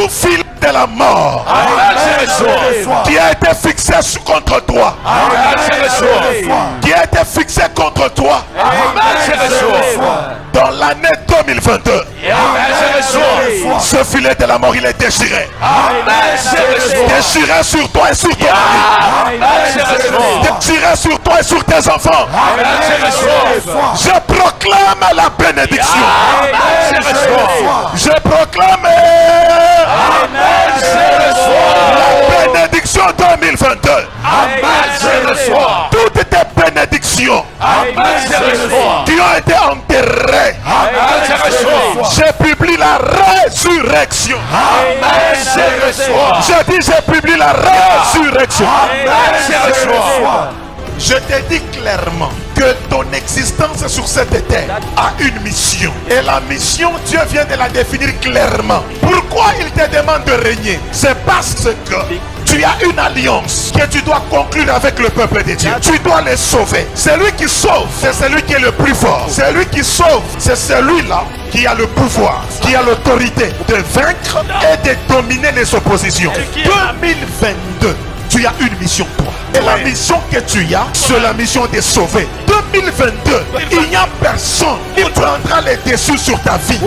Tout fil de la mort qui a été fixé contre toi, qui a été fixé contre toi dans l'année 2022, ce filet de la mort il est déchiré. Déchiré sur toi et sur ton mari, déchiré sur toi et sur tes enfants. Je proclame la bénédiction. Je proclame la bénédiction 2022. Toutes tes bénédictions qui ont été enterrées, je publie la résurrection. Je dis je publie la résurrection. Je te dis clairement que ton existence sur cette terre a une mission. Et la mission, Dieu vient de la définir clairement. Pourquoi il te demande de régner? C'est parce que tu as une alliance que tu dois conclure avec le peuple de Dieu. Tu dois les sauver. Celui qui sauve, c'est celui qui est le plus fort. Celui qui sauve, c'est celui-là qui a le pouvoir, qui a l'autorité de vaincre et de dominer les oppositions. 2022, tu as une mission toi. Et la mission que tu as, c'est la mission de sauver. 2022, il n'y a personne qui prendra les dessus sur ta vie.